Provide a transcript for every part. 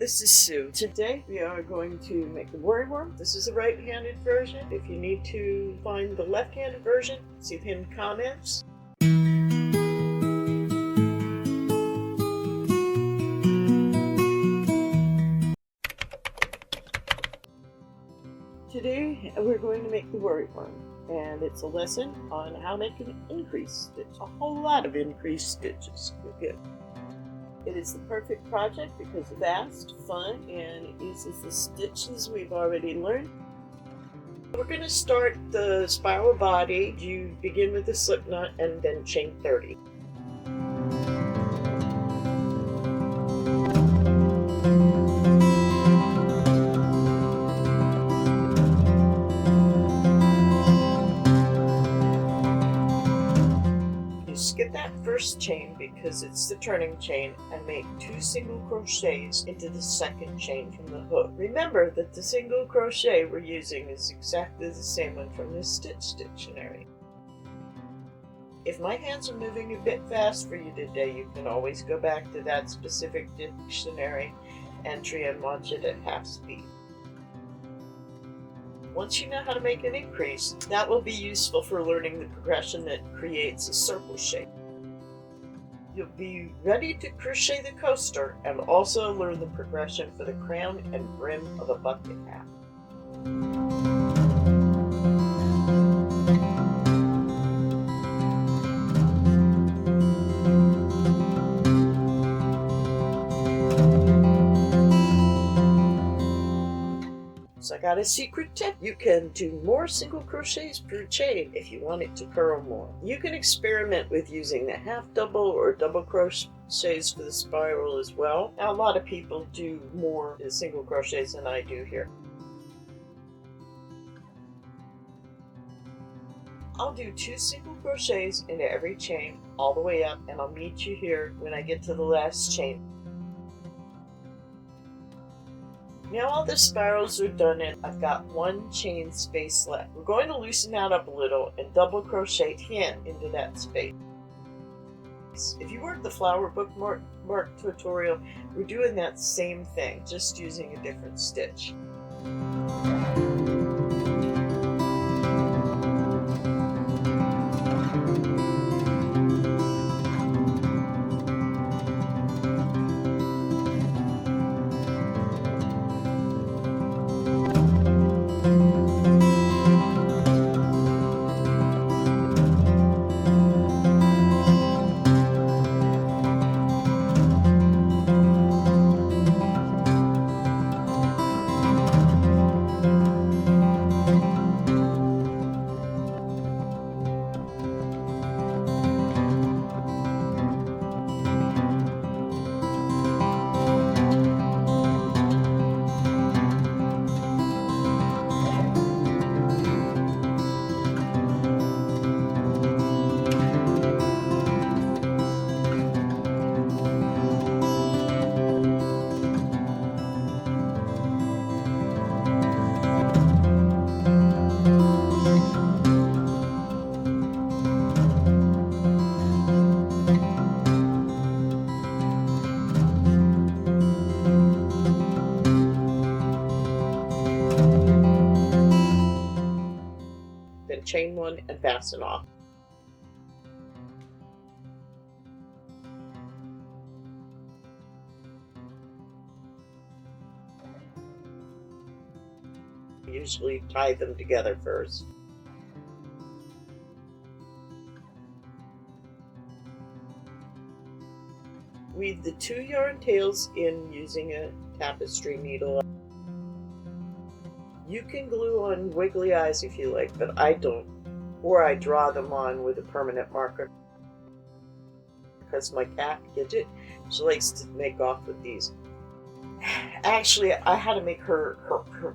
this is Sue. Today we are going to make the worrywurm. This is the right-handed version. If you need to find the left-handed version, see the pinned comments. Today we're going to make the worrywurm, and it's a lesson on how to make an increase stitch. A whole lot of increased stitches. Good. It is the perfect project because it's fast, fun, and it uses the stitches we've already learned. We're going to start the spiral body. You begin with the slip knot and then chain 30. Skip that first chain because it's the turning chain and make 2 single crochets into the second chain from the hook. Remember that the single crochet we're using is exactly the same one from the Stitch Dictionary. If my hands are moving a bit fast for you today, you can always go back to that specific dictionary entry and watch it at half speed. Once you know how to make an increase, that will be useful for learning the progression that creates a circle shape. You'll be ready to crochet the coaster and also learn the progression for the crown and brim of a bucket hat. So I got a secret tip. You can do more single crochets per chain if you want it to curl more. You can experiment with using the half double or double crochets for the spiral as well. Now, a lot of people do more single crochets than I do here. I'll do 2 single crochets into every chain all the way up, and I'll meet you here when I get to the last chain. Now all the spirals are done and I've got 1 chain space left. We're going to loosen that up a little and double crochet 10 into that space. If you work the flower bookmark tutorial, we're doing that same thing, just using a different stitch. Chain 1 and fasten off. Usually tie them together first. Weave the 2 yarn tails in using a tapestry needle. You can glue on wiggly eyes if you like, but I don't. Or I draw them on with a permanent marker. Because my cat, Gidget, she likes to make off with these. Actually, I had to make her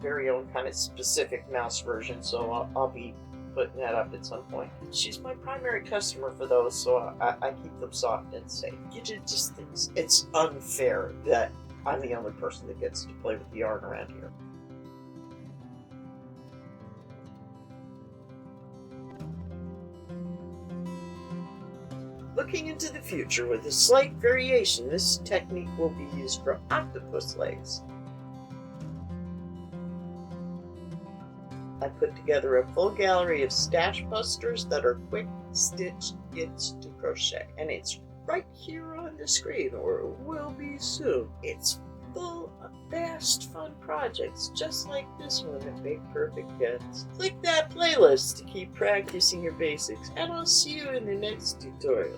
very own kind of specific mouse version, so I'll be putting that up at some point. She's my primary customer for those, so I keep them soft and safe. Gidget just thinks it's unfair that I'm the only person that gets to play with the yarn around here. Looking into the future with a slight variation, this technique will be used for octopus legs. I put together a full gallery of stash busters that are quick stitch kits to crochet, and it's right here on the screen, or it will be soon. It's full of fast, fun projects just like this one that make perfect kits. Click that playlist to keep practicing your basics, and I'll see you in the next tutorial.